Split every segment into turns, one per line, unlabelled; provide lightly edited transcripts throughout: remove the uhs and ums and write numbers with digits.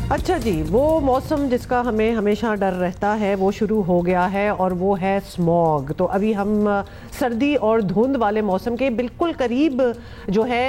अच्छा जी, वो मौसम जिसका हमें हमेशा डर रहता है वो शुरू हो गया है और वो है स्मॉग। तो अभी हम सर्दी और धुंध वाले मौसम के बिल्कुल करीब जो है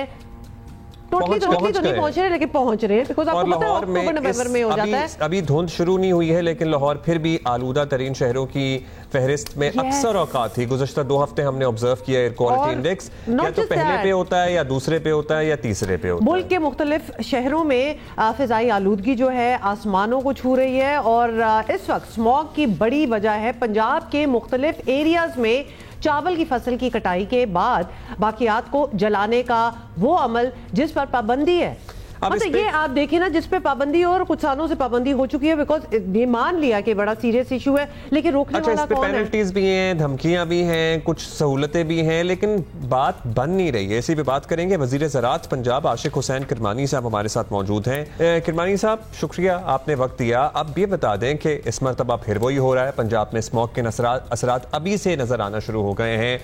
टोटली तो नहीं पहुंच रहे, लेकिन पहुंच रहे हैं। बिकॉज आपको पता है अक्टूबर नवंबर में हो जाता है।
अभी धुंध शुरू नहीं हुई है, लेकिन लाहौर फिर भी आलूदा तरीन शहरों की फहरिस्त में अक्सर औकात थी। गुज़श्ता 2 हफ्ते हमने ऑब्जर्व किया एयर क्वालिटी इंडेक्स या तो पहले पे होता है या दूसरे पे होता है या तीसरे पे होता है।
मुल्क के मुख्तलिफ शहरों में फिजाई आलूदगी जो है आसमानों को छू रही है और इस वक्त स्मॉग की बड़ी वजह है पंजाब के मुख्तलिफ एरियाज में चावल की फसल की कटाई के बाद बाकियात को जलाने का वो अमल जिस पर पाबंदी है। मतलब ये आप देखिए ना, जिस पे पाबंदी और कुछ सालों से पाबंदी हो चुकी है, बिकॉज ये मान लिया कि बड़ा सीरियस इशू है, लेकिन रोकने वाला कौन है?
पेनल्टीज भी हैं, धमकियां भी हैं, कुछ सहूलतें भी हैं, लेकिन बात बन नहीं रही है। इसी पे बात करेंगे। वजीर ज़राअत पंजाब आशिक हुसैन किरमानी साहब हमारे साथ मौजूद हैं। किरमानी साहब, शुक्रिया आपने वक्त दिया। अब ये बता दें कि इस मरतबा फिर वही हो रहा है, पंजाब में स्मॉग के असरात अभी से नजर आना शुरू हो गए हैं,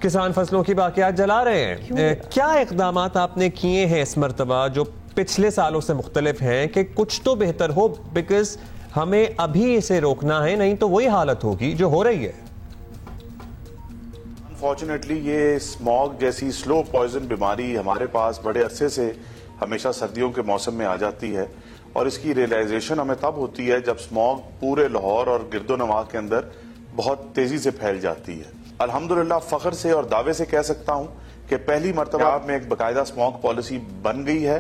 किसान फसलों की बाकियात जला रहे हैं। क्या इक़दाम आपने किए हैं इस मरतबा जो पिछले सालों से मुख्तलिफ हैं कि कुछ तो बेहतर हो? बिकॉज हमें अभी इसे रोकना है, नहीं तो वही हालत होगी जो हो रही है।
अनफॉर्चुनेटली ये स्मॉग जैसी स्लो पॉइजन बीमारी हमारे पास बड़े अरसे से हमेशा सर्दियों के मौसम में आ जाती है, और इसकी रियलाइजेशन हमें तब होती है जब स्मॉग पूरे लाहौर और गिरदोनवा के अंदर बहुत तेजी से फैल जाती है। अल्हम्दुलिल्लाह फख्र से और दावे से कह सकता हूं कि पहली मरतबा में एक बाकायदा स्मॉग पॉलिसी बन गई है,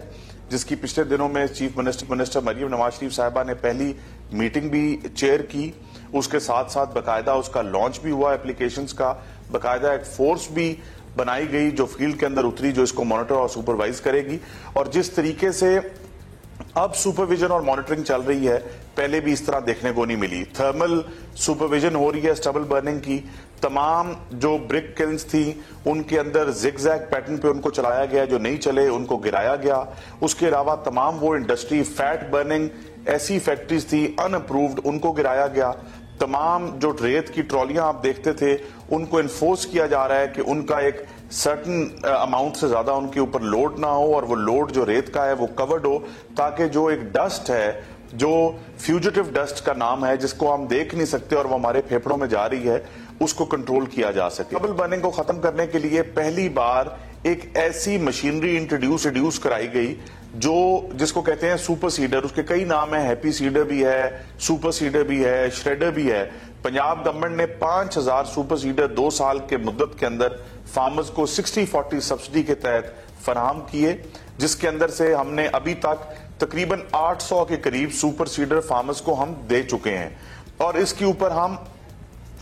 जिसकी पिछले दिनों में चीफ मिनिस्टर मरियम नवाज शरीफ साहिबा ने पहली मीटिंग भी चेयर की। उसके साथ साथ बाकायदा उसका लॉन्च भी हुआ एप्लीकेशंस का, बाकायदा एक फोर्स भी बनाई गई जो फील्ड के अंदर उतरी, जो इसको मॉनिटर और सुपरवाइज करेगी। और जिस तरीके से अब सुपरविजन और मॉनिटरिंग चल रही है, पहले भी इस तरह देखने को नहीं मिली। थर्मल सुपरविजन हो रही है स्टबल बर्निंग की। तमाम जो ब्रिक किल्स थी उनके अंदर जिगजैग पैटर्न पे उनको चलाया गया, जो नहीं चले उनको गिराया गया। उसके अलावा तमाम वो इंडस्ट्री फैट बर्निंग ऐसी फैक्ट्रीज थी अनअप्रूव्ड, उनको गिराया गया। तमाम जो रेत की ट्रॉलियां आप देखते थे उनको इन्फोर्स किया जा रहा है कि उनका एक सर्टन अमाउंट से ज्यादा उनके ऊपर लोड ना हो, और वो लोड जो रेत का है वो कवर्ड हो, ताकि जो एक डस्ट है, जो फ्यूजिटिव डस्ट का नाम है, जिसको हम देख नहीं सकते और वो हमारे फेफड़ों में जा रही है, उसको कंट्रोल किया जा सके। डबल बर्निंग को खत्म करने के लिए पहली बार एक ऐसी मशीनरी इंट्रोड्यूस कराई गई जो जिसको कहते हैं सुपर सीडर। उसके कई नाम है, हैप्पी सीडर भी है, सुपर सीडर भी है, श्रेडर भी है। पंजाब गवर्नमेंट ने 5000 सुपर सीडर 2 साल के मुद्दत के अंदर फार्मर्स को 60-40 सब्सिडी के तहत फराहम किए, जिसके अंदर से हमने अभी तक तकरीबन 800 के करीब सुपर सीडर फार्मर्स को हम दे चुके हैं। और इसके ऊपर हम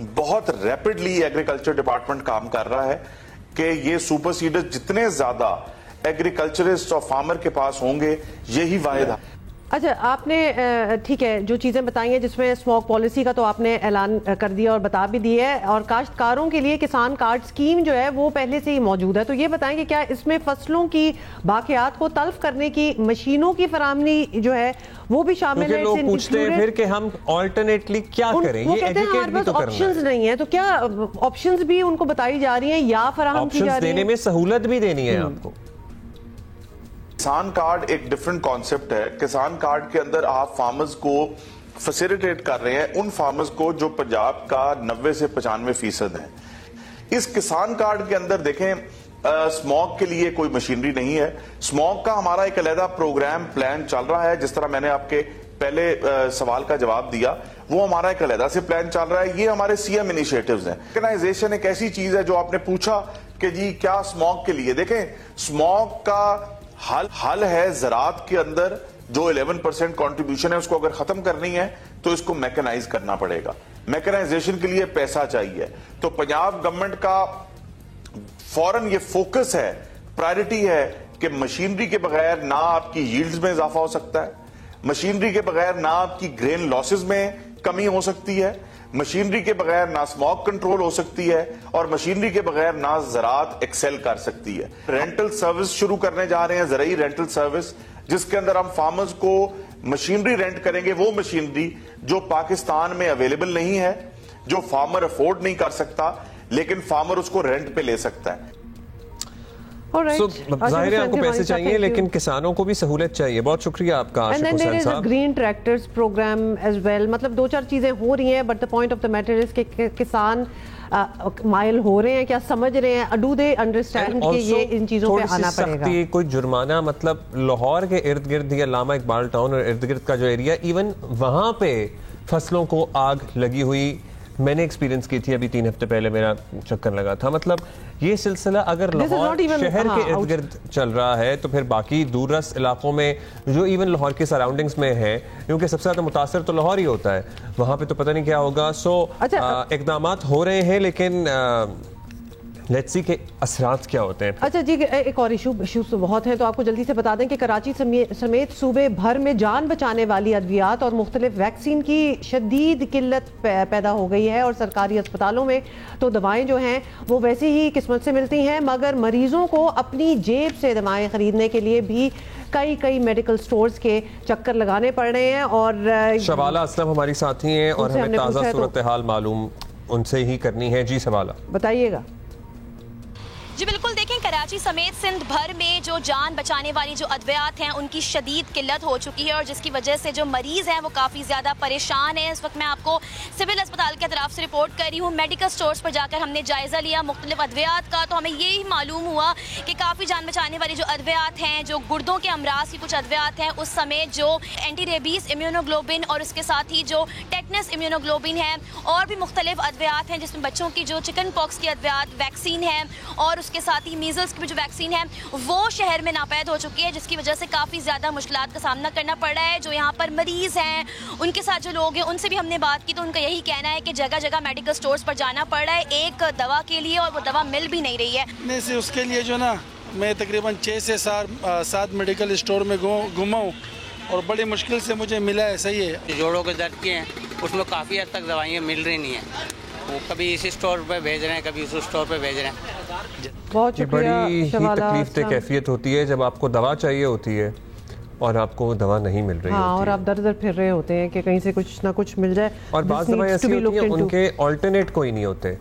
बहुत रैपिडली एग्रीकल्चर डिपार्टमेंट काम कर रहा है कि ये सुपर सीडर जितने ज्यादा एग्रीकल्चरिस्ट और फार्मर के पास होंगे, यही वायदा।
अच्छा, आपने ठीक है जो चीज़ें बताई हैं, जिसमें स्मॉग पॉलिसी का तो आपने ऐलान कर दिया और बता भी दिया है, और काश्तकारों के लिए किसान कार्ड स्कीम जो है वो पहले से ही मौजूद है। तो ये बताएंगे क्या इसमें फसलों की बाकियात को तल्फ करने की मशीनों की फरामनी जो है वो भी शामिल है?
लोग पूछते हैं फिर कि हम ऑल्टरनेटली क्या करें, ये एजुकेट भी तो करना है।
ऑप्शंस नहीं है, तो क्या ऑप्शंस भी उनको बताई जा रही हैं या फराहम की जा रही है?
देने में सहूलत भी देनी है आपको।
किसान कार्ड एक डिफरेंट कॉन्सेप्ट है। किसान कार्ड के अंदर आप फार्मर्स को फैसिलिटेट कर रहे हैं, उन फार्मर्स को जो पंजाब का 90 से 95% है। इस किसान कार्ड के अंदर देखें, स्मॉग के लिए कोई मशीनरी नहीं है। स्मॉग का हमारा एक अलग प्रोग्राम प्लान चल रहा है। जिस तरह मैंने आपके पहले सवाल का जवाब दिया, वो हमारा एक अलग से प्लान चल रहा है। ये हमारे सीएम इनिशिएटिव्स हैं। ऑर्गेनाइजेशन एक ऐसी चीज है जो आपने पूछा कि जी क्या स्मॉग के लिए, देखें स्मॉग का हल है ज़राअत के अंदर जो 11% कंट्रीब्यूशन है, उसको अगर खत्म करनी है तो इसको मैकेनाइज करना पड़ेगा। मैकेनाइजेशन के लिए पैसा चाहिए। तो पंजाब गवर्नमेंट का फौरन ये फोकस है, प्रायोरिटी है कि मशीनरी के बगैर ना आपकी यील्ड्स में इजाफा हो सकता है, मशीनरी के बगैर ना आपकी ग्रेन लॉसेस में कमी हो सकती है, मशीनरी के बगैर ना स्मॉग कंट्रोल हो सकती है, और मशीनरी के बगैर ना ज़राअत एक्सेल कर सकती है। रेंटल सर्विस शुरू करने जा रहे हैं, ज़राई रेंटल सर्विस, जिसके अंदर हम फार्मर्स को मशीनरी रेंट करेंगे, वो मशीनरी जो पाकिस्तान में अवेलेबल नहीं है, जो फार्मर अफोर्ड नहीं कर सकता, लेकिन फार्मर उसको रेंट पे ले सकता है।
जाहिर है आपको पैसे चाहिए लेकिन किसानों को भी सहूलत चाहिए। बहुत शुक्रिया आपका आशिक हुसैन साहब।
Green tractors program as well, मतलब 2-4 चीजें हो रही हैं, but the point of the matter is कि किसान माइल हो रहे हैं, क्या समझ रहे हैं, डू दे अंडरस्टैंड कि ये इन चीजों पे आना पड़ेगा।
कोई जुर्माना, मतलब लाहौर के इर्द गिर्द या लामा इकबाल टाउन और इर्द गिर्द का जो एरिया, इवन वहां पे फसलों को आग लगी हुई मैंने एक्सपीरियंस की थी। अभी 3 हफ्ते पहले मेरा चक्कर लगा था। मतलब ये सिलसिला अगर लाहौर शहर के इर्द गिर्द चल रहा है तो फिर बाकी दूरस्थ इलाकों में जो इवन लाहौर के सराउंडिंग्स में है, क्योंकि सबसे ज्यादा मुतासर तो लाहौर ही होता है, वहां पे तो पता नहीं क्या होगा। सो इकदामात हो रहे हैं लेकिन लेट्स सी के असरात क्या होते हैं।
अच्छा जी, एक और इशूज तो बहुत हैं, तो आपको जल्दी से बता दें कि कराची समेत सूबे भर में जान बचाने वाली अद्वियात और मुख्तलिफ वैक्सीन की शदीद किल्लत पैदा हो गई है और सरकारी अस्पतालों में तो दवाएं जो हैं वो वैसे ही किस्मत से मिलती हैं, मगर मरीजों को अपनी जेब से दवाएं खरीदने के लिए भी कई मेडिकल स्टोर्स के चक्कर लगाने पड़ रहे हैं। और
शबाला असलम हमारी साथी हैं और हमें ताज़ा सूरत हाल मालूम उनसे ही करनी है। जी शबाला
बताइएगा।
जी बिल्कुल, देखें कराची समेत सिंध भर में जो जान बचाने वाली जो अद्वियात हैं उनकी शदीद किल्लत हो चुकी है और जिसकी वजह से जो मरीज हैं वो काफ़ी ज़्यादा परेशान हैं। इस वक्त मैं आपको सिविल अस्पताल की तरफ से रिपोर्ट कर रही हूँ। मेडिकल स्टोर्स पर जाकर हमने जायज़ा लिया मुख्तलिफ अद्वियात का, तो हमें यही मालूम हुआ कि काफ़ी जान बचाने वाली जो अद्वियात हैं, जो गुर्दों के अमराज की कुछ अद्वियात हैं, उस समय जो एंटी रेबीज़ इम्यूनोग्लोबिन और उसके साथ ही जो टेटनस इम्यूनोग्लोबिन है और भी मुख्तलिफ अद्वियात हैं, जिसमें बच्चों की जो चिकन पॉक्स की अद्वियात वैक्सीन है और उसके साथ ही मीजल्स की भी जो वैक्सीन है वो शहर में नापैद हो चुकी है, जिसकी वजह से काफ़ी ज़्यादा मुश्किलात का सामना करना पड़ रहा है। जो यहाँ पर मरीज़ हैं, उनके साथ जो लोग हैं, उनसे भी हमने बात की तो उनका यही कहना है कि जगह जगह मेडिकल स्टोर्स पर जाना पड़ रहा है एक दवा के लिए और वो दवा मिल भी नहीं रही है।
से उसके लिए जो ना मैं तकरीबन 6 से 7 मेडिकल स्टोर में घूमा हूँ और बड़ी मुश्किल से मुझे मिला है। सही है,
जोड़ों के दर्द के हैं उसमें काफ़ी हद तक दवाइयाँ मिल रही नहीं है, वो कभी इस स्टोर पे भेज रहे हैं कभी उस स्टोर पे भेज रहे हैं।
बहुत शुक्रिया।
बड़ी ही तकलीफ कैफियत होती है जब आपको दवा चाहिए होती है और आपको दवा नहीं मिल रही होती
और आप दर दर फिर रहे होते हैं कि कहीं से कुछ ना कुछ मिल जाए।
और बाज़ दवाएं ऐसी होती हैं उनके ऑल्टरनेट कोई नहीं होते,